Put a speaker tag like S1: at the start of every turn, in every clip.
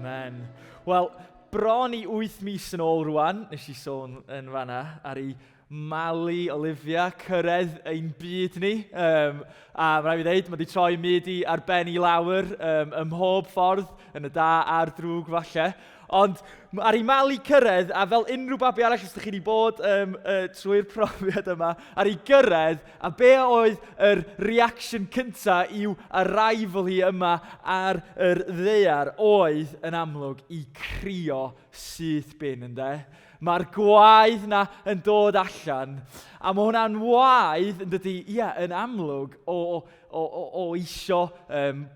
S1: Amen. Wel, bron i 8 mis yn ôl rwan, nes i sôn yn fanna, ar ei malu Olivia, cyrraedd ein byd ni. A mae'n rhaid i ddweud, mae wedi troi myd i ar ben i lawr ym mhob ffordd, yn y da a'r drwg falle. Ond ar ei malu cyrraedd, a fel unrhyw babi arall os ydych chi wedi bod trwy'r profiad yma, ar ei gyrraedd, a be oedd yr reaction cynta i'w arrival hi yma ar yr ddaear, oedd yn amlwg i crio syth bin, ynde? Mae'r gwaedd na yn dod allan, a mae hwnna'n waedd, yn dydy, yn amlwg o isio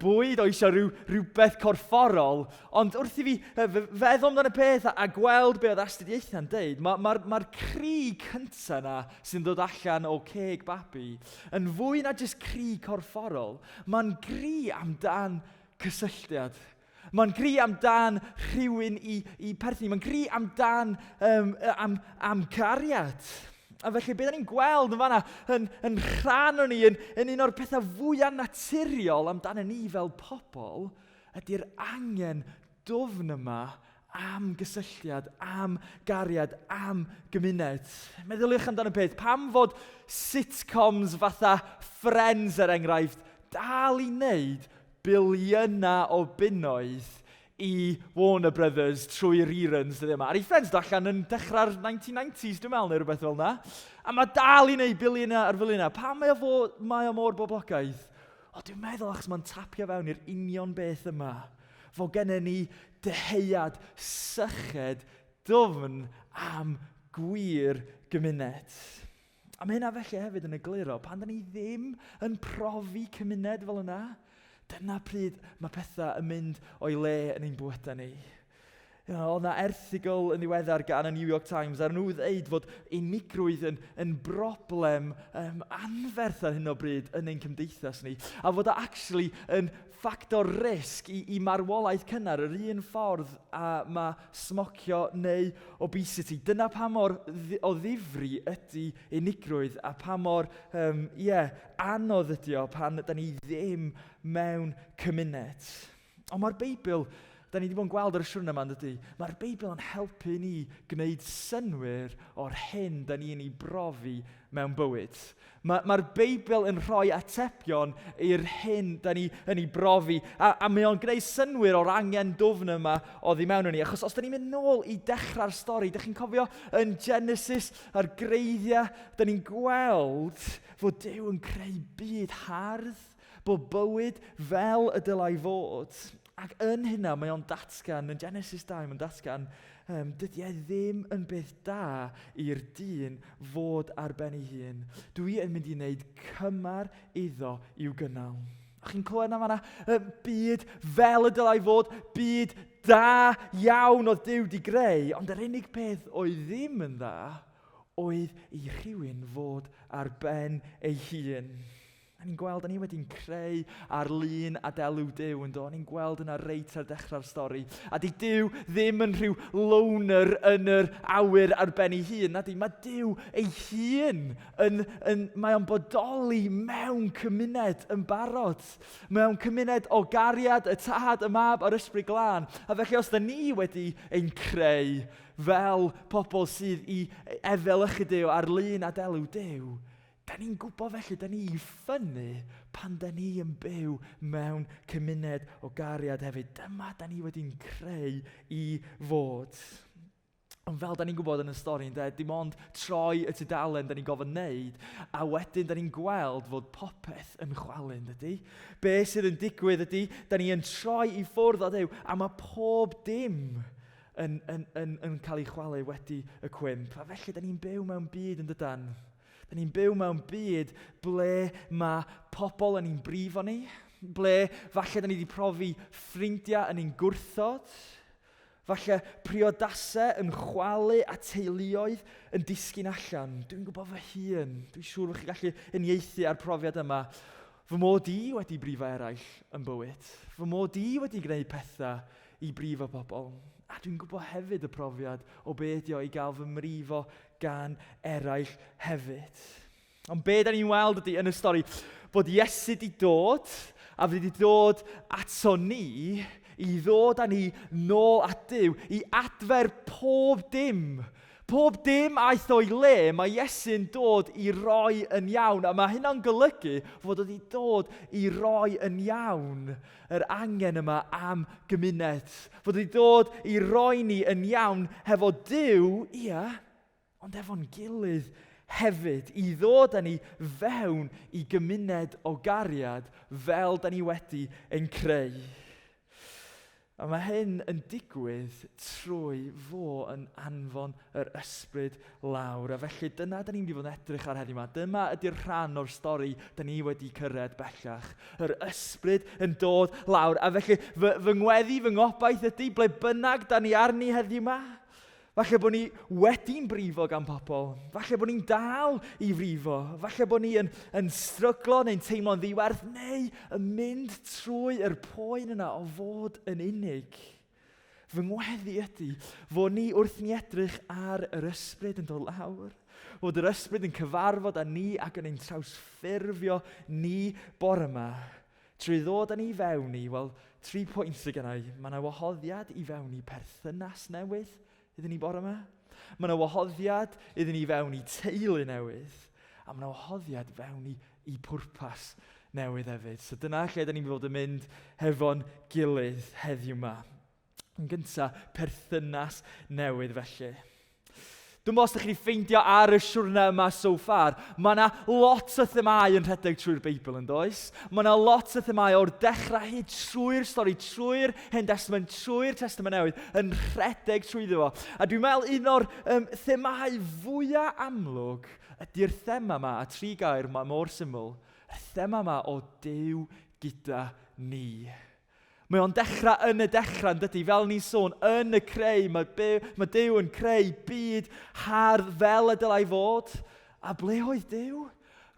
S1: bwyd, o isio rhywbeth corfforol, ond wrth i fi feddwl amdano peth a gweld be oedd astudiaethau'n dweud, mae'r cri cynta na sy'n dod allan o ceg babi yn fwy na jyst cri corfforol. Mae'n gri amdan cysylltiad. Mae'n gri amdan rhywun i perthyn. Mae'n gri amdan am cariad. A felly, beth ni'n gweld yn fanna, yn rhan o ni, yn un o'r pethau fwyaf naturiol amdano ni fel pobl, ydy'r angen dwfn yma am gysylltiad, am gariad, am gymuned. Meddyliwch amdano peth, pam fod sitcoms fatha Friends er enghraifft dal i wneud biliynau o bunnoedd i Warner Brothers trwy reruns dyddi yma. Ar ei Friends allan yn dechrau'r 1990s, dwi'n meddwl, neu rhywbeth fel yna. A mae dal i wneud biliynau ar biliynau. Pam mae o mor boblogaidd? Dwi'n meddwl achos mae'n tapio fewn i'r union beth yma. Fo gennyn ni deheuad, syched, dwfn am gwir gymuned. A mae hynna felly hefyd yn egluro, pan da ni ddim yn profi cymuned fel yna, dyna pryd mae pethau yn mynd o'i le yn ein bywydau ni. Oedd yna erthygl yn ddiweddar gan y New York Times ar nhw ddeud fod unigrwydd yn broblem anferth ar hyn o bryd yn ein cymdeithas ni. A fod o actually yn ffactor risg i marwolaeth cynnar, yr un ffordd a mae smocio neu obesity. Dyna pa mor o ddifri ydy unigrwydd a pa mor anodd ydy o pan da ni ddim mewn cymuned. Ond mae'r Beibl, da ni wedi bod yn gweld ar y siwrna yma, ydy, mae'r Beibl yn helpu ni gwneud synwyr o'r hyn da ni'n ei brofi mewn bywyd. Mae'r Beibl yn rhoi atebion i'r hyn da ni yn ei brofi, a mae o'n gwneud synwyr o'r angen dwfn yma o ddi mewn o ni. Achos os da ni'n mynd nôl i dechrau'r stori, da chi'n cofio yn Genesis, ar greiddiau, da ni'n gweld fod Duw yn creu byd hardd, bod bywyd fel y dylai fod. Ac yn hynna mae o'n datgan, yn Genesis 2, mae'n datgan, dydy e ddim yn beth da i'r dyn fod ar ben ei hun. Dwi yn mynd i wneud cymar iddo i'w gynnal. A chi'n clywed na fanna, byd fel y dylai fod, byd da iawn o Duw di greu, ond yr unig peth oedd ddim yn dda, oedd i rhywun fod ar ben ei hun. A ni'n gweld, a ni wedi'n creu ar lun a delw Duw yn dod. Ni'n gweld yna reit ar dechrau'r stori. A di Duw ddim yn rhyw loner yn yr awyr ar ben ei hun. Na di, mae Duw ei hun mae o'n bodoli mewn cymuned yn barod. Mewn cymuned o gariad, y tad, y mab a'r ysbryd glân. A felly os da ni wedi ein creu fel pobl sydd i efelychu Duw ar lun a delw Duw, da ni'n gwybod felly, da ni i ffynnu pan da ni yn byw mewn cymuned o gariad hefyd. Dyma da ni wedi'n creu i fod. Ond fel da ni'n gwybod yn y stori, dim ond troi y tudalen da ni'n gofyn wneud, a wedyn da ni'n gweld fod popeth yn chwalun, ydy. Be sydd yn digwydd ydy, da ni yn troi i ffwrdd o Duw, a mae pob dim yn cael ei chwalu wedi y cwymp. A felly da ni'n byw mewn byd yn dydan. Da ni'n byw mewn byd ble mae pobl yn ein brifo ni, ble falle da ni wedi profi ffrindiau yn ein gwrthod, falle priodasau yn chwalu a teuluoedd yn disgyn allan. Dwi'n gwybod fy hun, dwi'n siŵr fod chi gallu uniaethu ar profiad yma. Fy mod i wedi brifo eraill yn bywyd. Fy mod i wedi gwneud pethau i brifo pobl. A dwi'n gwybod hefyd y profiad o be ydi o i gael fy mrifo gan eraill hefyd. Ond be da ni'n weld ydy yn y stori, bod Iesu di dod, a fe di dod ato ni i ddod â ni nôl at Duw, i adfer pob dim. Pob dim aeth o'i le, mae Iesu'n dod i roi yn iawn. A mae hynna'n golygu fod wedi dod i roi yn iawn yr angen yma am gymuned. Fod wedi dod i roi ni yn iawn hefo Duw, ia, ond efo'n gilydd hefyd. I ddod â ni fewn i gymuned o gariad fel da ni wedi ein creu. A mae hyn yn digwydd trwy fo yn anfon yr ysbryd lawr. A felly dyna da ni'n mynd i fod yn edrych ar heddiw yma. Dyma ydy'r rhan o'r stori da ni wedi cyrraedd bellach. Yr ysbryd yn dod lawr. A felly fy ngweddi, fy ngobaith ydy ble bynnag da ni arni heddiw yma. Falle bod ni wedi'n brifo gan pobl. Falle bod ni'n dal i frifo. Falle bod ni yn stryglo neu'n teimlo'n ddiwerth, neu yn mynd trwy yr poen yna o fod yn unig. Fy ngweddi ydy fod ni wrth ni edrych ar yr ysbryd yn dod lawr. Fod yr ysbryd yn cyfarfod â ni ac yn ein trawsffurfio ni bore yma. Trwy ddod â ni fewn i, wel, 3 pwynt sydd gennau. Mae yna wahoddiad i fewn i perthynas newydd iddyn ni bore yma. Mae yna wahoddiad iddyn ni fewn i teulu newydd. A mae yna wahoddiad fewn i pwrpas newydd hefyd. So dyna lle da ni'n fod yn mynd hefo'n gilydd heddiw yma. Yn gyntaf, perthynas newydd felly. Dwi'n meddwl os ydych chi wedi ffeindio ar y siwrna yma so far, mae yna lot o themau yn rhedeg trwy'r Beibl yn does? Mae yna lot o themau o'r dechrau hyd trwy'r stori, trwy'r Hen Testament, trwy'r Testament Newydd, yn rhedeg trwyddo fo. A dwi'n meddwl un o'r themau fwyaf amlwg ydy'r thema yma, a 3 gair mae mor syml, y thema yma o Duw gyda ni. Mae o'n dechrau yn y dechrau, yn dydy, fel ni'n sôn, yn y creu. Mae Duw yn creu byd hardd fel y dylai fod. A ble oedd Duw?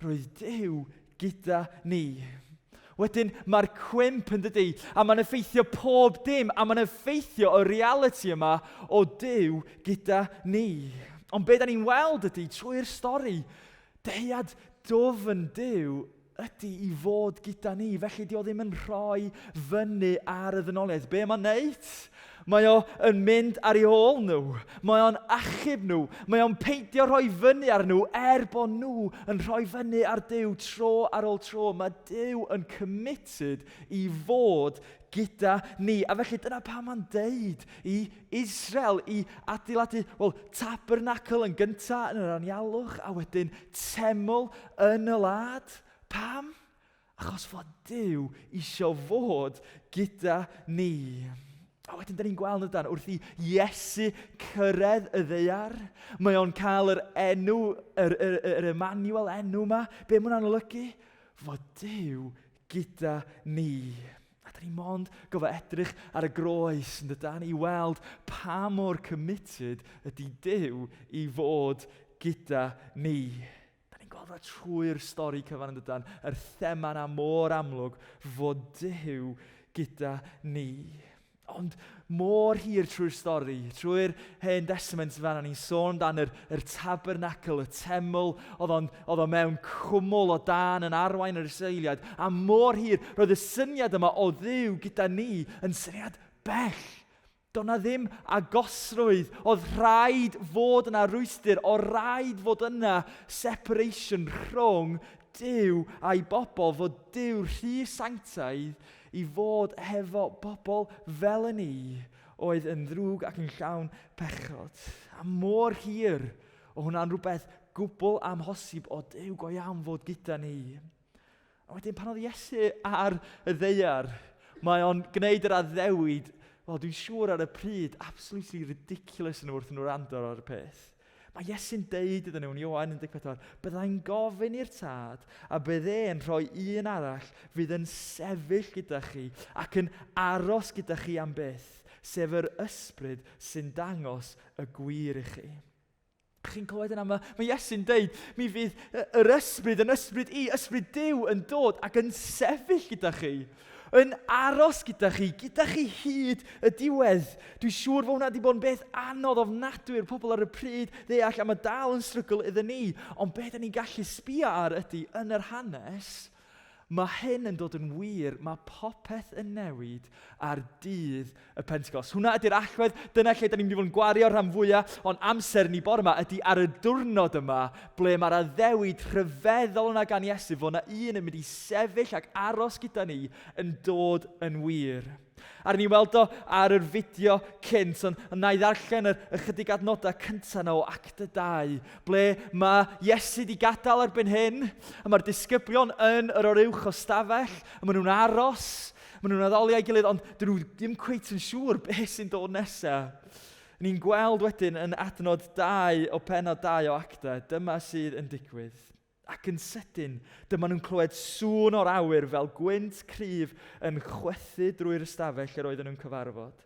S1: Roedd Duw gyda ni. Wedyn, mae'r cwymp yn dydy, a mae'n effeithio pob dim, a mae'n effeithio y reality yma o Duw gyda ni. Ond be da ni'n weld ydy, trwy'r stori, deiad dwfn Duw ydy i fod gyda ni. Felly di o ddim yn rhoi fyny ar y ddynoliaeth. Be mae'n neud? Mae o yn mynd ar ei ôl nhw. Mae o'n achub nhw. Mae o'n peidio rhoi fyny ar nhw bod nhw yn rhoi fyny ar Duw tro ar ôl tro. Mae Duw yn committed i fod gyda ni. A felly dyna pa mae'n deud i Israel i adeiladu, tabernacl yn gyntaf yn yr anialwch a wedyn teml yn y wlad. Pam? Achos fod Duw isio fod gyda ni. A wedyn, da ni'n gweld ydan, wrth i Iesu cyrraedd y ddaear, mae o'n cael yr enw, yr Emmanuel enw yma. Be mae hwnna'n olygu? Fod Duw gyda ni. A da ni mond gofio edrych ar y groes yn dydan i weld pa mor committed ydy Duw i fod gyda ni. Gweld trwy'r stori cyfan yn dydan, yr thema yna mor amlwg fod Duw gyda ni. Ond mor hir trwy'r stori, trwy'r Hen Testament fan ni'n sôn dan yr tabernacl, y teml, oedd o mewn cwmwl o dan yn arwain yr Israeliad. A mor hir, roedd y syniad yma o Dduw gyda ni yn syniad bell. Doedd na ddim agosrwydd, oedd rhaid fod yna rwystyr, oedd rhaid fod yna separation rhwng Duw a'i bobl, fod Duw rhy sanctaidd i fod hefo bobl fel ni, oedd yn ddrwg ac yn llawn pechod. A mor hir, o hwnna'n rhywbeth gwbl amhosib o Duw go iawn fod gyda ni. A wedyn pan oedd Iesu ar y ddaear, mae o'n gwneud yr addewid. Wel, dwi'n siŵr ar y pryd, absolutely ridiculous yn wrth nhw rando ar y peth. Mae Iesu'n deud iddyn nhw yn Ioan 14, byddai'n gofyn i'r tad, a byddai'n rhoi un arall fydd yn sefyll gyda chi ac yn aros gyda chi am byth, sef yr ysbryd sy'n dangos y gwir i chi. Chi'n clywed yna, mae Iesu'n deud, mi fydd yr ysbryd yn ysbryd ysbryd Duw yn dod ac yn sefyll gyda chi. Yn aros gyda chi hyd y diwedd. Dwi'n siŵr fod hwnna wedi bod yn beth anodd ofnadwy i'r pobl ar y pryd ddeall, a mae dal yn strygl iddyn ni. Ond beth ni'n gallu sbio ar ydy, yn yr hanes, Mae hyn yn dod yn wir, mae popeth yn newid ar dydd y Pentecost. Hwna ydy'r allwedd, dyna lle da ni'n mynd i fod yn gwario rhan fwyaf o'n amser ni bore yma, ydy ar y diwrnod yma, ble mae'r addewid rhyfeddol yna gan Iesu, fod yna un yn mynd i sefyll ac aros gyda ni yn dod yn wir. A ni weld o ar yr fideo cynt, ond na i ddarllen y chydig adnodau cyntaf yna o Acta 2, ble mae Iesu wedi gadael erbyn hyn, a mae'r disgyblion yn yr oruwch o stafell, a maen nhw'n aros, maen nhw'n addoli a'i gilydd, ond dyn nhw ddim cweit yn siŵr beth sy'n dod nesaf. Ni'n gweld wedyn yn adnod 2 o pennod 2 o Acta, dyma sydd yn digwydd. Ac yn sydyn, dyma nhw'n clywed sŵn o'r awyr fel gwynt cryf yn chwethu drwy'r ystafell yr oedden nhw'n cyfarfod.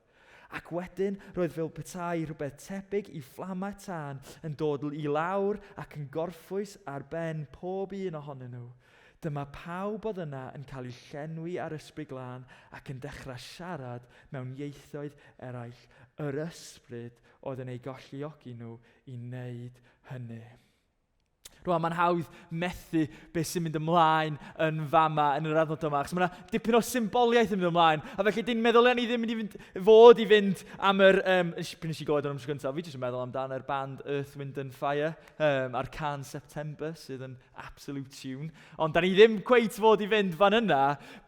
S1: Ac wedyn, roedd fel petai rhywbeth tebyg i fflamau tân yn dod i lawr ac yn gorffwys ar ben pob un ohonyn nhw. Dyma pawb oedd yna yn cael eu llenwi ar ysbryd glân ac yn dechrau siarad mewn ieithoedd eraill. Yr ysbryd oedd yn ei golluogi nhw i wneud hynny. Rwan, mae'n hawdd methu beth sy'n mynd ymlaen yn fama yn yr adnod yma. Mae yna dipyn o symboliaeth yn mynd ymlaen. A felly, di'n meddwl ni ddim mynd i fynd am yr... Pyn nes i goed o'n amser gyntaf, fi jyst yn meddwl amdano'r band Earth, Wind and Fire a'r Can September, sydd yn absolute tune. Ond da ni ddim cweit fod i fynd fan yna.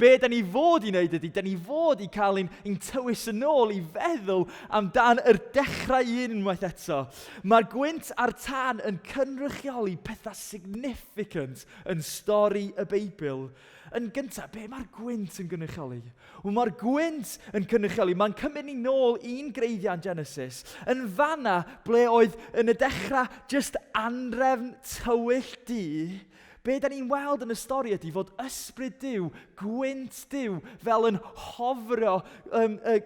S1: Be da ni fod i wneud ydy, da ni fod i cael ein tywys yn ôl i feddwl amdan yr dechrau unwaith eto. Mae'r gwynt a'r tân yn cynrychioli pethau significant yn stori y Beibl. Yn gyntaf, be mae'r gwynt yn gynrychioli? Wel, mae'r gwynt yn cynrychioli, mae'n cymryd ni nôl un greiddiau yn Genesis, yn fanna ble oedd yn y dechrau just anrefn tywyll du. Be da ni'n weld yn y stori ydy fod ysbryd Duw, gwynt Duw, fel yn hofro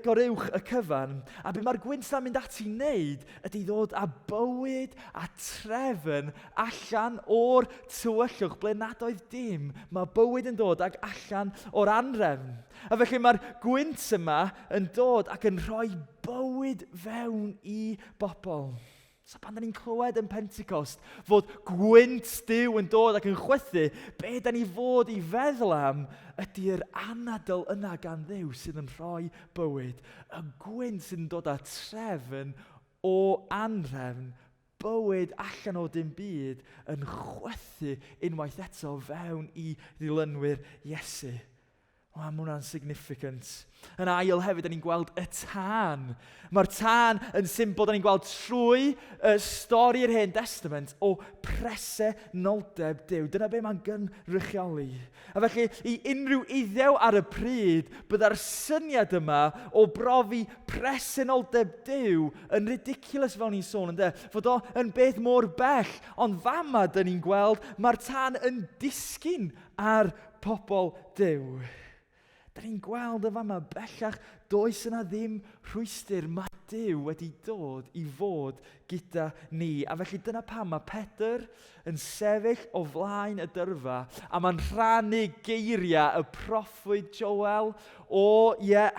S1: goruwch y cyfan. A be mae'r gwynt na'n mynd ati wneud ydy ddod â bywyd a trefn allan o'r tywyllwch ble nad oedd dim. Mae bywyd yn dod ag allan o'r anrefn. A felly mae'r gwynt yma yn dod ac yn rhoi bywyd fewn i bobl. So pan da ni'n clywed yn Pentecost fod gwynt Duw yn dod ac yn chwythu, be da ni fod i feddwl am ydy'r anadl yna gan Dduw sydd yn rhoi bywyd. Y gwynt sydd yn dod â trefn o anrefn, bywyd allan o dim byd yn chwythu unwaith eto fewn i ddilynwyr Iesu. Mae hwnna'n significant. Yn ail hefyd, da ni'n gweld y tân. Mae'r tân yn symbol da ni'n gweld trwy stori'r Hen Testament o presenoldeb Duw. Dyna be mae'n gynrychioli. A felly, i unrhyw iddew ar y pryd, byddai'r syniad yma o brofi presenoldeb Duw yn ridiculous fel ni'n sôn, ynddo? Fod o yn beth mor bell, ond fama da ni'n gweld mae'r tân yn disgyn ar pobl Duw. Da ni'n gweld y fama bellach, does yna ddim rhwystyr. Mae Duw wedi dod i fod gyda ni. A felly dyna pam mae Pedr yn sefyll o flaen y dyrfa a mae'n rhannu geiriau y proffwyd Joel o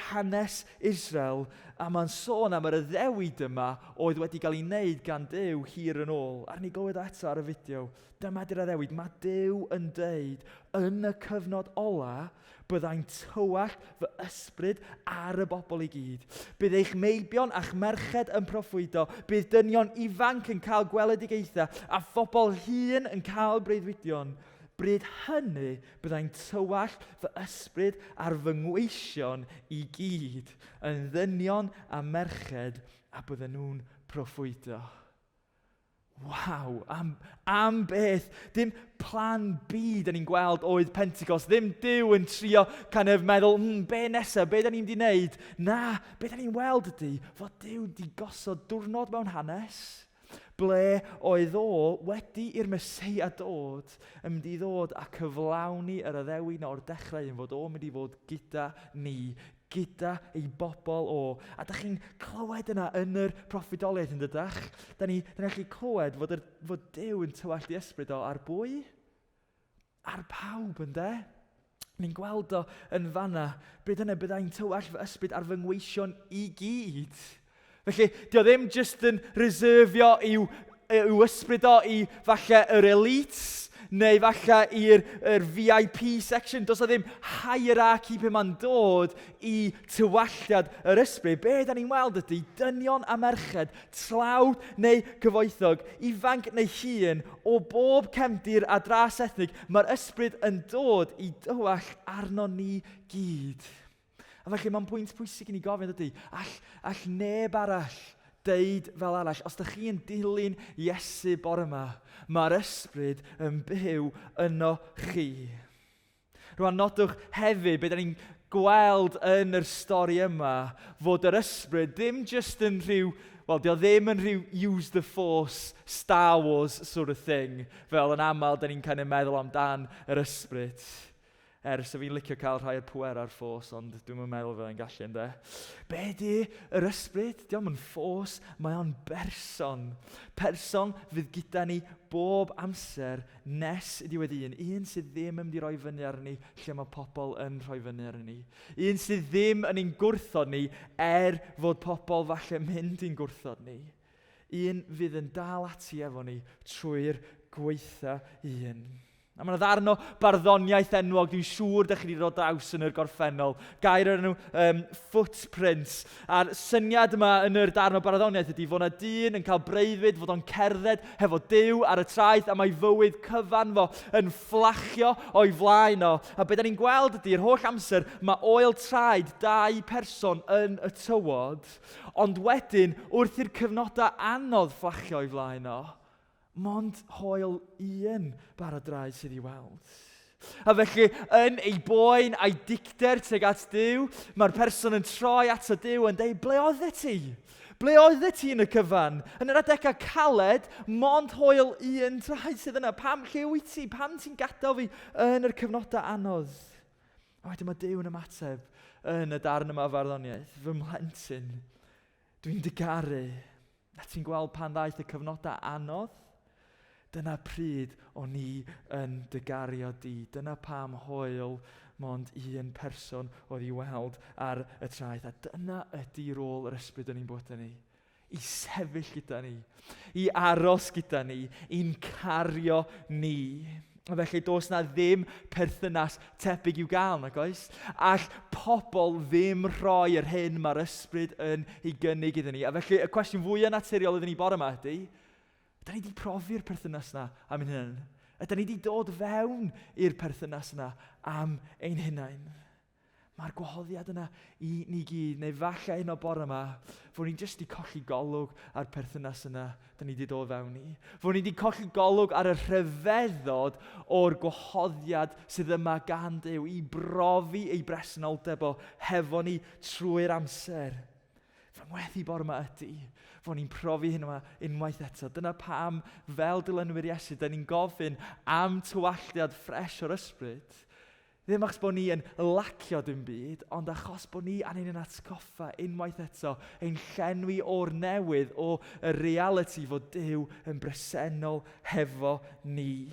S1: hanes Israel. A mae'n sôn am yr addewid yma oedd wedi cael ei wneud gan Duw hir yn ôl. A ni glywed eto ar y fideo. Dyma di'r addewid. Mae Duw yn deud yn y cyfnod ola byddai'n tywallt fy ysbryd ar y bobl i gyd. Bydd eich meibion a'ch merched yn proffwydo. Bydd dynion ifanc yn cael gweledigaethau a phobl hŷn yn cael breuddwydion. Bryd hynny byddai'n tywallt fy ysbryd ar fy ngweision i gyd. Yn ddynion a merched a bydden nhw'n proffwydo. Waw, am beth, dim plan B da ni'n gweld oedd Pentecost, ddim Duw yn trio meddwl, be nesaf, be da ni'n mynd i wneud? Na, be da ni'n weld ydy, fod Duw di gosod diwrnod mewn hanes, ble oedd o wedi i'r Meseia dod, yn mynd i ddod a cyflawni yr addewid o'r dechrau yn fod o'n mynd i fod gyda ni, gyda ei bobl o. A da chi'n clywed yna yn yr proffwydoliaeth yn dydach? Da ni'n gallu clywed fod Duw yn tywallt i ysbryd o ar bwy? Ar pawb, ynde? Ni'n gweld o yn fanna, bryd yna byddai'n tywallt fy ysbryd ar fy ngweision i gyd. Felly, di o ddim just yn reserfio i'w i'w ysbryd o i falle yr elites, neu falle i'r VIP section. Does o ddim hierarchy pe mae'n dod i tywalliad yr ysbryd. Be da ni'n weld ydy dynion a merched, tlawd neu gyfoethog, ifanc neu hŷn, o bob cefndir a dras ethnig, mae'r ysbryd yn dod i dywall arno ni gyd. A felly mae'n pwynt pwysig i ni gofyn ydy, all neb arall deud fel arall, os ydych chi yn dilyn Iesu bore yma, mae'r ysbryd yn byw yno chi. Rwan nodwch hefyd, be da ni'n gweld yn yr stori yma, fod yr ysbryd ddim just yn rhyw, wel, di o ddim yn rhyw use the force, Star Wars sort of thing, fel yn aml da ni'n kind of meddwl amdan yr ysbryd. So fi'n licio cael rhai o'r pwer ar ffos, ond dwi'n meddwl fel yn gallu, ynddo. Be di yr ysbryd? Di o'n ffos, mae o'n berson. Person fydd gyda ni bob amser nes i diwedd un sydd ddim yn mynd i roi fyny arni lle mae pobl yn rhoi fyny arni. Un sydd ddim yn ein gwrthod ni fod pobl falle mynd i'n gwrthod ni. Un fydd yn dal ati efo ni trwy'r gweitha un. A mae'n ddarn o barddoniaeth enwog, dwi'n siŵr ydych chi wedi dod draws yn yr gorffennol. Gair o'r enw footprints. A'r syniad yma yn yr darn o barddoniaeth ydy fod yna dyn yn cael breuddwyd, fod o'n cerdded hefo Duw ar y traeth, a mae fywyd cyfan fo yn fflachio o'i flaen o. A beth da ni'n gweld ydy, yr holl amser, mae oel traed 2 person yn y tywod, ond wedyn, wrth i'r cyfnodau anodd fflachio o'i flaen o, mond hoel un baradrau sydd i weld. A felly, yn ei boen a'i dicter tuag at Duw, mae'r person yn troi at y Duw yn dweud, ble oedd ti? Ble oedd ti yn y cyfan? Yn yr adegau caled, mond hoel un traed sydd yna. Pam lle wyt ti? Pam ti'n gadael fi yn yr cyfnodau anodd? A wedyn mae Duw yn ymateb yn y darn yma farddoniaeth. Fy mhlentyn, dwi'n digaru. A ti'n gweld pan ddaeth y cyfnodau anodd? Dyna pryd o'n ni yn digario di. Dyna pam hoel mond un person oedd i weld ar y traeth. A dyna ydy rôl yr ysbryd yn ein bod ni. I sefyll gyda ni. I aros gyda ni. I'n cario ni. A felly does na ddim perthynas tebyg i'w gael, nag oes? All pobl ddim rhoi yr hyn mae'r ysbryd yn ei gynnig iddyn ni. A felly y cwestiwn fwyaf naturiol iddyn ni bore yma ydy, ydyn ni wedi profi'r perthynas yna am ein hunain? Ydyn ni wedi dod fewn i'r perthynas yna am ein hunain? Mae'r gwahoddiad yna i ni gyd, neu falle un o bore yma, fod ni'n jyst wedi colli golwg ar perthynas yna dyn ni wedi dod fewn i. Fod ni wedi colli golwg ar y rhyfeddod o'r gwahoddiad sydd yma gan Duw i brofi ei bresenoldeb o hefo ni trwy'r amser. Fy ngweddi bore yma ydy, fod ni'n profi hyn yma unwaith eto. Dyna pam, fel dilynwyr Iesu, da ni'n gofyn am tywalliad ffres o'r ysbryd. Ddim achos bod ni yn lacio dim byd, ond achos bod ni angen yn atgoffa unwaith eto ein llenwi o'r newydd o y reality fod Duw yn bresennol hefo ni.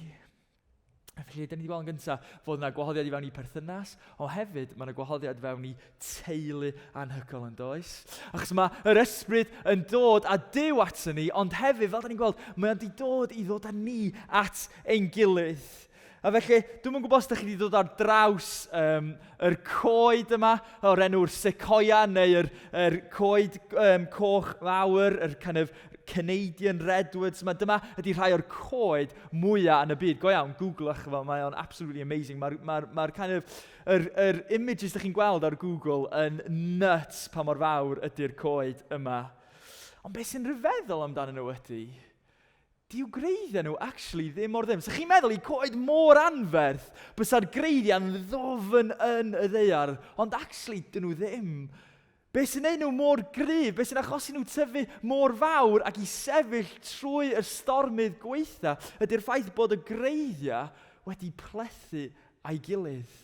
S1: Felly, da ni wedi gweld yn gyntaf fod yna gwahoddiad i fewn i perthynas, ond hefyd mae yna gwahoddiad fewn i teulu anhygoel yn does. Achos mae yr ysbryd yn dod a Duw at ni, ond hefyd, fel da ni'n gweld, mae o'n dod i ddod â ni at ein gilydd. A felly, dwi'n gwybod os ydych chi wedi dod ar draws yr coed yma o'r enw'r sequoia neu yr coed coch fawr, yr kind of Canadian redwoods. Dyma ydy rhai o'r coed mwyaf yn y byd. Go iawn, googlech fo, mae o'n absolutely amazing. Mae'r kind of, yr images ydych chi'n gweld ar Google yn nuts pa mor fawr ydy'r coed yma. Ond beth sy'n rhyfeddol amdano nhw ydy, di'w greiddiau nhw actually ddim o'r ddim. So chi'n meddwl i coed mor anferth, bysa'r greiddiau'n ddofn yn y ddaear, ond actually dyn nhw ddim. Beth sy'n neud nhw mor gryf, beth sy'n achosi nhw tyfu mor fawr ac i sefyll trwy y stormydd gweitha, ydy'r ffaith bod y greiddiau wedi plethu a'i gilydd.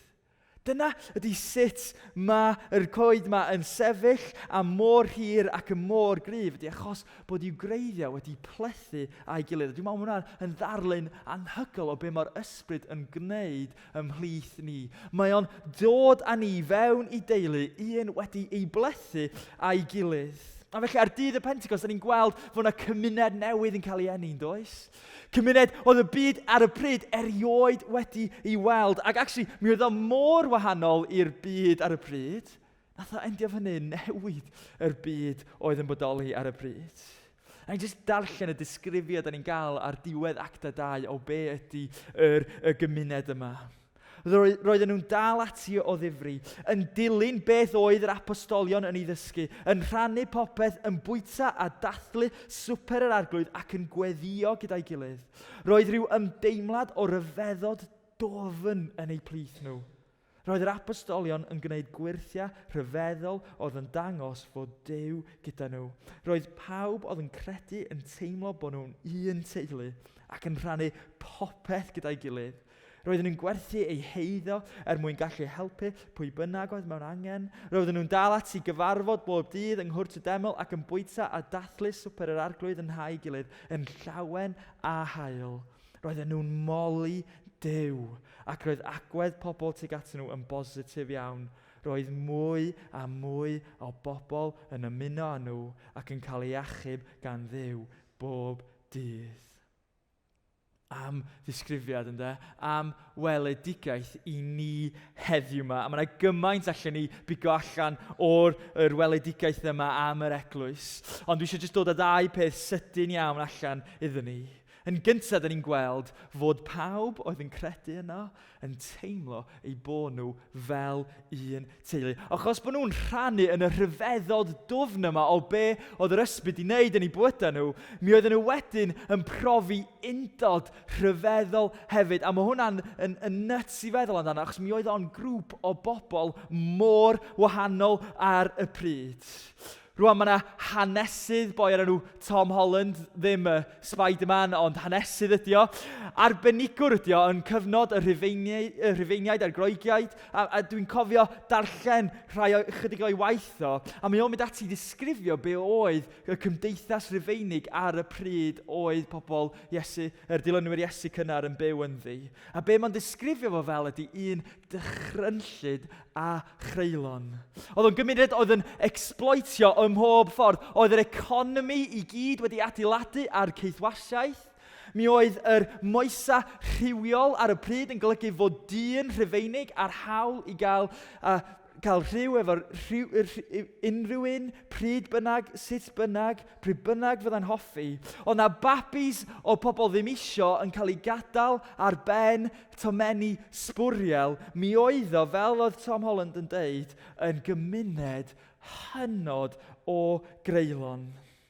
S1: Dyna ydy sut mae'r coed yma yn sefyll am mor hir ac yn mor gryf, ydy achos bod i'w greiddiau wedi plethu a'i gilydd. Dwi'n meddwl hwnna yn ddarlun anhygoel o be mae'r ysbryd yn gwneud ymhlith ni. Mae o'n dod â ni fewn i deulu, un wedi ei blethu a'i gilydd. A felly ar dydd y Pentecost, da ni'n gweld fod yna cymuned newydd yn cael ei enni'n does? Cymuned oedd y byd ar y pryd erioed wedi ei weld. Ac actually, mi oedd o mor wahanol i'r byd ar y pryd, nath o endio fyny newid yr byd oedd yn bodoli ar y pryd. A ni'n just darllen y disgrifiad da ni'n gael ar diwedd acta 2 o be ydy y gymuned yma. Roedden nhw'n dal ati o ddifri, yn dilyn beth oedd yr apostolion yn ei ddysgu, yn rhannu popeth, yn bwyta a dathlu swper yr arglwydd ac yn gweddio gyda'i gilydd. Roedd rhyw ymdeimlad o ryfeddod dofn yn eu plith nhw. Roedd yr apostolion yn gwneud gwirthiau rhyfeddol oedd yn dangos fod Duw gyda nhw. Roedd pawb oedd yn credu yn teimlo bod nhw'n un teulu ac yn rhannu popeth gyda'i gilydd. Roedden nhw'n gwerthu eu heiddo mwyn gallu helpu pwy bynnag oedd mewn angen. Roedden nhw'n dal ati gyfarfod bob dydd yng Nghwrt y Deml ac yn bwyta a dathlu swper yr arglwydd yn hau gilydd yn llawen a hael. Roedden nhw'n moli Duw ac roedd agwedd pobl tuag atyn nhw yn bositif iawn. Roedd mwy a mwy o bobl yn ymuno â nhw ac yn cael ei achub gan Dduw bob dydd. Am ddisgrifiad am weledigaeth i ni heddiw yma. A mae yna gymaint allan ni bigo allan o'r weledigaeth yma am yr eglwys. Ond dwi eisiau jyst dod â 2 peth sydyn iawn allan iddyn ni. Yn gyntaf, da ni'n gweld fod pawb oedd yn credu yno yn teimlo eu bod nhw fel un teulu. Achos bod nhw'n rhannu yn y rhyfeddod dwfn yma o be oedd yr ysbryd i wneud yn eu bywydau nhw, mi oedden nhw wedyn yn profi undod rhyfeddol hefyd. A mae hwnna'n yn nuts i feddwl amdano, achos mi oedd o'n grŵp o bobl mor wahanol ar y pryd. Rwan mae yna hanesydd, boi ar enw Tom Holland, ddim Spider-Man, ond hanesydd ydi o. Arbenigwr ydi o yn cyfnod y Rhufeiniaid a'r Groegiaid. A dwi'n cofio darllen chydig o'i waith o. A mae o'n mynd ati disgrifio be oedd y cymdeithas Rhufeinig ar y pryd oedd pobl Iesu, dilynwyr Iesu cynnar yn byw ynddi. A be mae'n disgrifio fo fel ydi un dychrynllyd a chreulon. Oedd o'n gymuned oedd yn exploitio ym mhob ffordd. Oedd yr economi i gyd wedi adeiladu ar ceithwasiaeth. Mi oedd yr moesa rhywiol ar y pryd yn golygu fod dyn Rhufeinig ar hawl i gael rhyw efo unrhyw un, pryd bynnag, sut bynnag, pryd bynnag fydda'n hoffi. Oedd na babis o pobl ddim isio yn cael ei gadael ar ben tomenni sbwriel. Mi oedd o, fel oedd Tom Holland yn deud, yn gymuned hynod o greulon.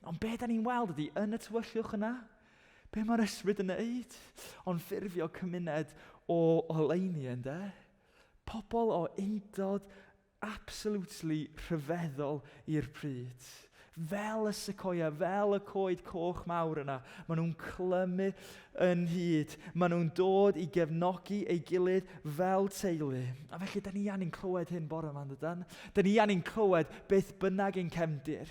S1: Ond be da ni'n weld ydi yn y tywyllwch yna? Be mae'r ysbryd yn neud? Ond ffurfio cymuned o oleuni ynde? Pobl o undod absolutely rhyfeddol i'r pryd. Fel y sequoia, fel y coed coch mawr yna. Maen nhw'n clymu yn hyd. Maen nhw'n dod i gefnogi ei gilydd fel teulu. A felly, da ni angen clywed hyn bore yma, dydan? Da ni angen clywed beth bynnag ein cefndir.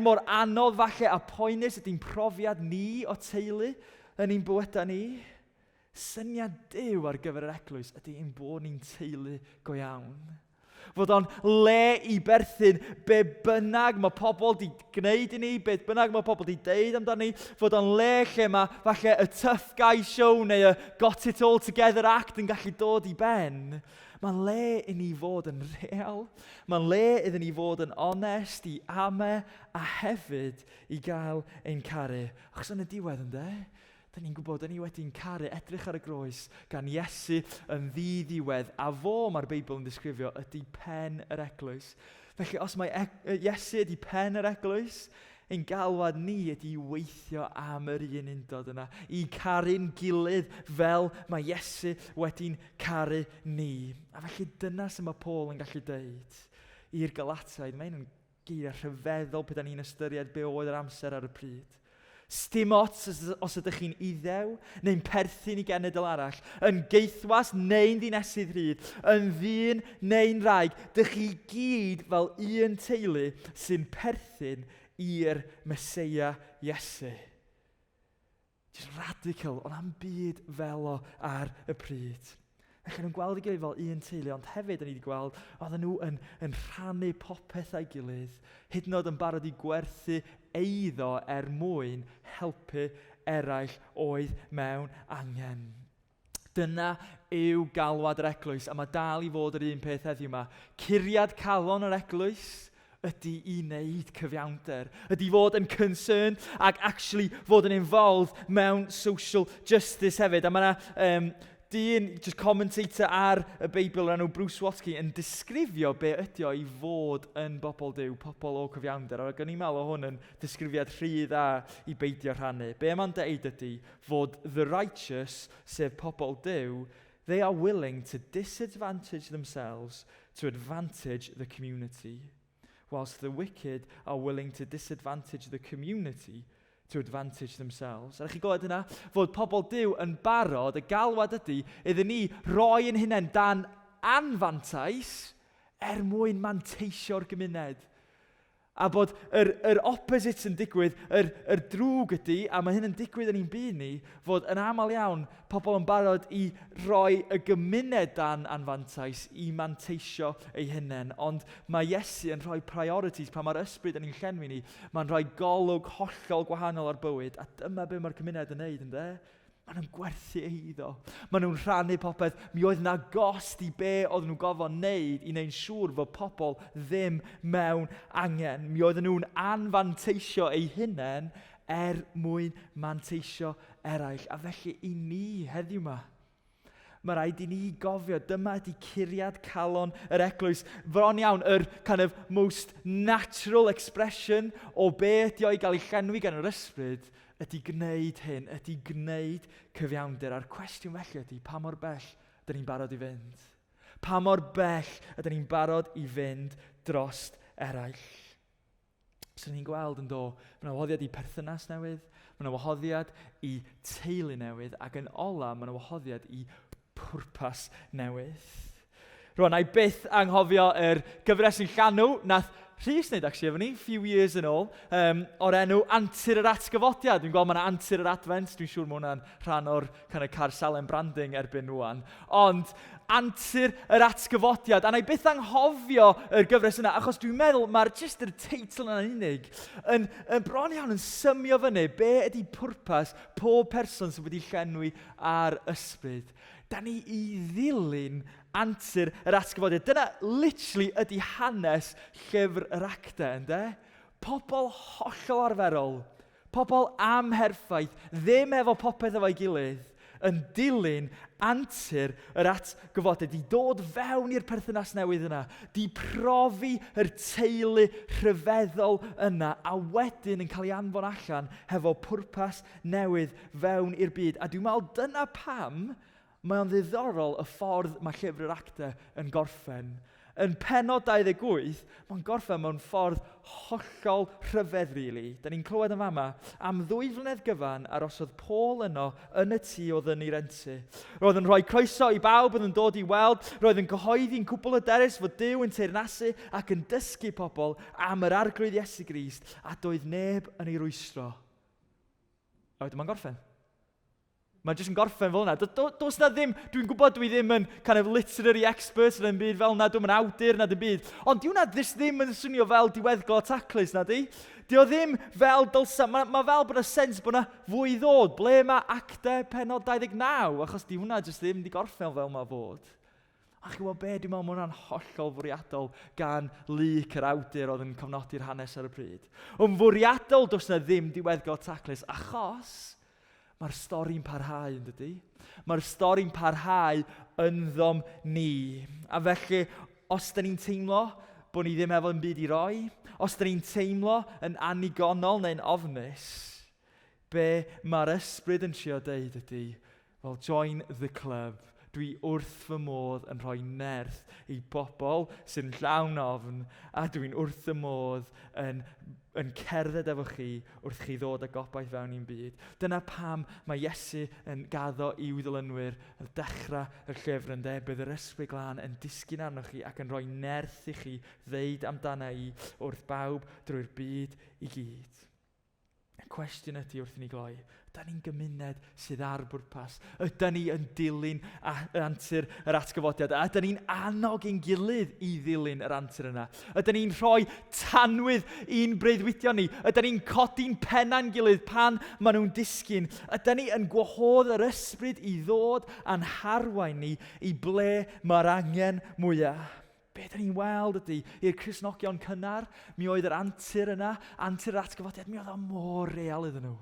S1: Mor anodd falle a poenus ydy'n profiad ni o teulu yn ein bywydau ni, syniad Duw ar gyfer yr eglwys ydy ein bod ni'n teulu go iawn. Fod o'n le i berthyn be bynnag mae pobl di gwneud i ni, be bynnag mae pobl di deud amdani, fod o'n le lle mae falle y tough guy show neu y got it all together act yn gallu dod i ben. Mae'n le i ni fod yn real, mae'n le iddyn ni fod yn onest, i ame a hefyd i gael ein caru. Achos yn y diwedd ynde, da ni'n gwybod, da ni wedi'n caru, edrych ar y groes gan Iesu yn ddi-ddiwedd. A fo, mae'r Beibl yn disgrifio, ydy pen yr eglwys. Felly, os mae Iesu ydy pen yr eglwys, ein galwad ni ydy weithio am yr un undod yna, i caru'n gilydd fel mae Iesu wedi'n caru ni. A felly, dyna sy'n mae Paul yn gallu deud i'r Galatiaid. Mae'n geiriau rhyfeddol pe da ni'n ystyried be oedd yr amser ar y pryd. Sdim ots os ydych chi'n iddew neu'n perthyn i genedl arall, yn geithwas neu'n ddinesydd rhydd, yn ddyn neu'n wraig, dych chi gyd fel un teulu sy'n perthyn i'r Meseia Iesu. Just radical, ond am byd fel o ar y pryd. Ac nhw'n gweld ei gilydd fel un teulu, ond hefyd ni wedi gweld oedden nhw yn rhannu popeth a'i gilydd, hyd yn oed yn barod i gwerthu eiddo mwyn helpu eraill oedd mewn angen. Dyna yw galwad yr eglwys, a mae dal i fod yr un peth heddiw yma. Curiad calon yr eglwys ydy i wneud cyfiawnder, ydy fod yn concerned ac actually fod yn involved mewn social justice hefyd. A mae yna dyn, just commentator ar y Beibl o'r enw Bruce Watkey yn disgrifio be ydy o i fod yn bobl Duw, pobl o cyfiawnder. Ac o'n i'n meddwl o hwn yn disgrifiad rhy dda i beidio rhannu. Be mae'n deud ydy fod the righteous, sef pobl Duw, they are willing to disadvantage themselves to advantage the community, whilst the wicked are willing to disadvantage the community to advantage themselves. A chi gwybod yna, fod pobl Duw yn barod, y galwad ydy, iddyn ni roi yn hunain dan anfantais mwyn manteisio'r gymuned. A bod yr opposite yn digwydd, yr drwg ydy, a mae hyn yn digwydd yn ein byd ni, fod yn aml iawn pobl yn barod i roi y gymuned dan anfantais i manteisio ei hunain. Ond mae Iesu yn rhoi priorities pan mae'r ysbryd yn ein llenwi ni. Mae'n rhoi golwg hollol gwahanol ar bywyd, a dyma be mae'r gymuned yn neud, ynddo? Maen nhw'n gwerthu eiddo. Maen nhw'n rhannu popeth. Mi oedd na gost i be oedd nhw'n gofod wneud i wneud siŵr fod pobl ddim mewn angen. Mi oedd nhw'n anfanteisio ei hunain mwyn manteisio eraill. A felly i ni heddiw yma, mae rhaid i ni gofio, dyma ydi curiad calon yr eglwys. Bron iawn, yr kind of most natural expression o be ydi o i gael ei llenwi gan yr ysbryd, ydy gwneud hyn, ydy gwneud cyfiawnder. A'r cwestiwn felly ydy, pa mor bell ydyn ni'n barod i fynd? Pa mor bell ydyn ni'n barod i fynd drost eraill? So ni'n gweld yn do, mae'n wahoddiad i perthynas newydd, mae'n wahoddiad i teulu newydd, ac yn ola, mae'n wahoddiad i pwrpas newydd. Rwan, na i byth anghofio gyfres yn llanw, nath Rhys wneud actually efo ni, few years yn ôl, o'r enw Antur yr Atgyfodiad. Dwi'n gweld mae yna Antur yr Advent, dwi'n siŵr mae hwnna'n rhan o'r kind of Carsalen branding erbyn rwan. Ond Antur yr Atgyfodiad, a na i byth anghofio gyfres yna, achos dwi'n meddwl mae'r just yr teitl yna'n unig yn bron iawn yn symio fyny be ydy pwrpas pob person sydd wedi llenwi ar ysbryd. Da ni i ddilyn Antur yr Atgyfodiad. Dyna literally ydy hanes llyfr yr actau, ynddo? Pobl hollol arferol, pobl amherffaith, ddim efo popeth efo'i gilydd, yn dilyn Antur yr Atgyfodiad, di dod fewn i'r perthynas newydd yna, di profi yr teulu rhyfeddol yna, a wedyn yn cael ei anfon allan hefo pwrpas newydd fewn i'r byd. A dwi'n meddwl dyna pam mae o'n ddiddorol y ffordd mae llyfr yr actau yn gorffen. Yn pennod 28, mae'n gorffen mewn ffordd hollol rhyfedd, really. Da ni'n clywed yn fama, am 2 flynedd gyfan arosodd Paul yno yn y tŷ oedd yn ei rentu. Roedd yn rhoi croeso i bawb oedd yn dod i weld, roedd yn cyhoeddi'n cwbl hyderus fod Duw yn teyrnasu ac yn dysgu pobl am yr arglwydd Iesu Grist, a doedd neb yn ei rwystro. A wedyn mae'n gorffen. Mae'n jyst yn gorffen fel yna. Does na ddim, dwi'n gwybod dwi ddim yn kind of literary expert yn byd fel yna, dwi'n awdur na dim byd, ond diwna ddim yn swnio fel diweddglo taclus na di. Di o ddim fel dylsa, mae fel bod y sens bod yna fwy ddod, ble mae actau pennod 29, achos di hwnna jyst ddim di gorffen fel mae fod. A chi wybod be, dwi'n meddwl mae hwnna'n hollol fwriadol gan Luke yr awdur oedd yn cofnodi'r hanes ar y pryd. Ond fwriadol does na ddim diweddglo taclus, achos mae'r stori'n parhau, yn dydi? Mae'r stori'n parhau ynddo'n ni. A felly, os da ni'n teimlo bod ni ddim efo yn byd i roi, os da ni'n teimlo yn annigonol neu'n ofnus, be mae'r ysbryd yn trio deud ydy, well, join the club. Dwi wrth fy modd yn rhoi nerth i bobl sy'n llawn ofn, a dwi'n wrth fy modd yn cerdded efo chi wrth chi ddod â gobaith fewn i'n byd. Dyna pam mae Iesu yn gaddo i'w ddilynwyr yn dechrau y llyfr yn bydd yr ysbryd glân yn disgyn arnoch chi ac yn rhoi nerth i chi ddeud amdana i wrth bawb drwy'r byd i gyd. Y cwestiwn ydy wrth i ni gloi, ydyn ni'n gymuned sydd ar bwrpas? Ydyn ni yn dilyn antur yr atgyfodiad? Ydyn ni'n annog ein gilydd i ddilyn yr antur yna? Ydyn ni'n rhoi tanwydd i'n breuddwydion ni? Ydyn ni'n codi'n penna'n gilydd pan maen nhw'n disgyn? Ydyn ni yn gwahodd yr ysbryd i ddod a'n harwain ni i ble mae'r angen mwyaf? Be da ni'n weld ydy, i'r Cristnogion cynnar, mi oedd yr antur yna, antur yr atgyfodiad, mi oedd o mor real iddyn nhw.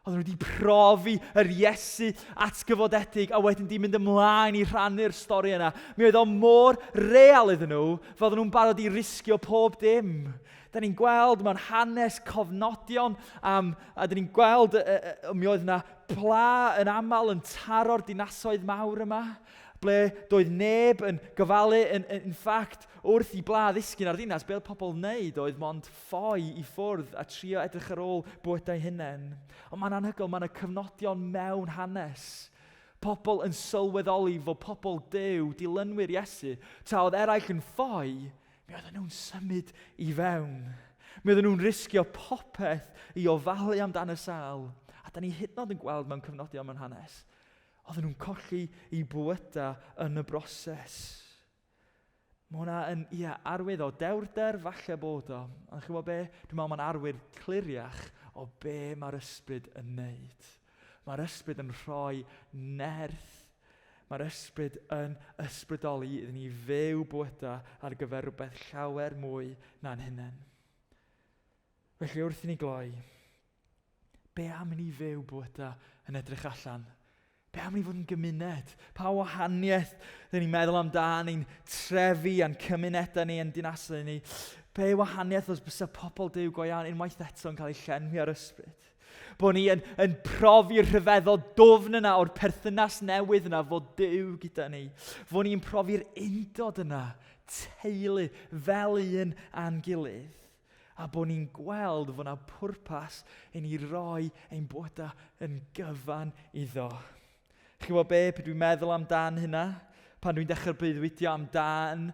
S1: Oedden nhw wedi profi yr Iesu atgyfodedig a wedyn di mynd ymlaen i rhannu'r stori yna. Mi oedd o mor real iddyn nhw, fe oedden nhw'n barod i risgio pob dim. Da ni'n gweld mewn hanes cofnodion, a da ni'n gweld, mi oedd yna pla yn aml yn taro'r dinasoedd mawr yma, ble doedd neb yn gofalu, in fact, wrth i bla ddisgyn ar ddinas, be oedd pobl wneud oedd mond ffoi i ffwrdd a trio edrych ar ôl bywydau hunain. Ond mae'n anhygoel, mae'n y cyfnodion mewn hanes. Pobl yn sylweddoli fod pobl Duw, dilynwyr Iesu, ta oedd eraill yn ffoi, mi oedden nhw'n symud i fewn. Mi oedden nhw'n risgio popeth i ofalu amdano sal. A da ni hyd yn oed yn gweld mewn cyfnodion mewn hanes. Oedden nhw'n colli eu bywydau yn y broses. Mae hwnna yn, arwydd o dewrder falle bod o. Ond chi'n gwybod be? Dwi'n meddwl mae'n arwydd cliriach o be mae'r ysbryd yn wneud. Mae'r ysbryd yn rhoi nerth. Mae'r ysbryd yn ysbrydoli iddyn ni fyw bywydau ar gyfer rhywbeth llawer mwy na'n hunain. Felly wrth i ni gloi, be am i ni fyw bywydau yn edrych allan? Be am ni fod yn gymuned? Pa wahaniaeth dyn ni'n meddwl amdano, ni'n trefi a'n cymunedau ni, a'n dinasau ni? Be wahaniaeth os bysa pobl Duw go iawn unwaith eto yn cael ei llenwi ar ysbryd? Bod ni yn profi'r rhyfeddol dwfn yna o'r perthynas newydd yna fod Duw gyda ni. Bod ni'n profi'r undod yna, teulu, fel un a'n gilydd. A bod ni'n gweld fod yna pwrpas i ni roi ein bywydau yn gyfan iddo. Chi'n gwybod be dwi'n meddwl amdan hynna? Pan dwi'n dechrau breuddwydio amdan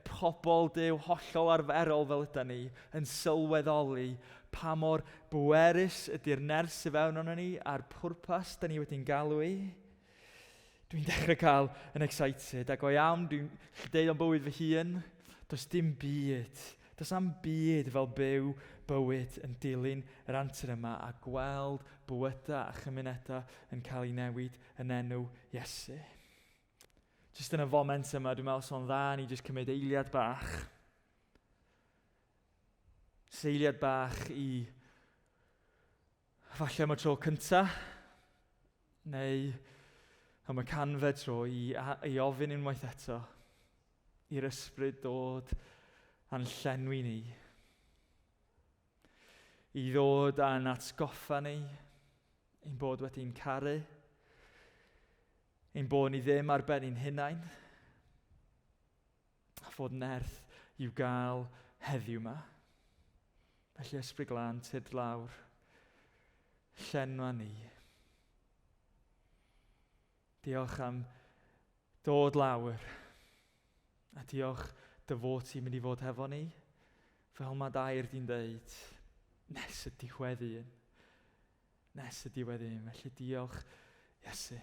S1: pobl Duw hollol arferol fel ydyn ni, yn sylweddoli pa mor bwerus ydy'r ners y fewn o'n ni a'r pwrpas da ni wedi'n galw i. Dwi'n dechrau cael yn excited ac o iawn, dwi'n deud o'n bywyd fy hun, does dim byd. Does am byd fel byw bywyd yn dilyn yr antur yma a gweld bywydau a chymunedau yn cael ei newid yn enw Iesu. Just yn y foment yma, dwi'n meddwl so'n dda ni jyst cymryd eiliad bach. Seiliad bach i falle am y tro cyntaf, neu am y canfed tro i ofyn unwaith eto i'r ysbryd dod a'n llenwi ni. I ddod a'n atgoffa ni, ein bod wedi'n caru, ein bod ni ddim ar ben ein hunain, a fod nerth i'w gael heddiw yma. Felly ysbryd glân, tyd lawr, llenwa ni. Diolch am dod lawr, a diolch dy fod ti'n mynd i fod hefo ni, fel mae dair di'n deud, nes y diwedd un. Nes y diwedd un. Felly diolch, Iesu.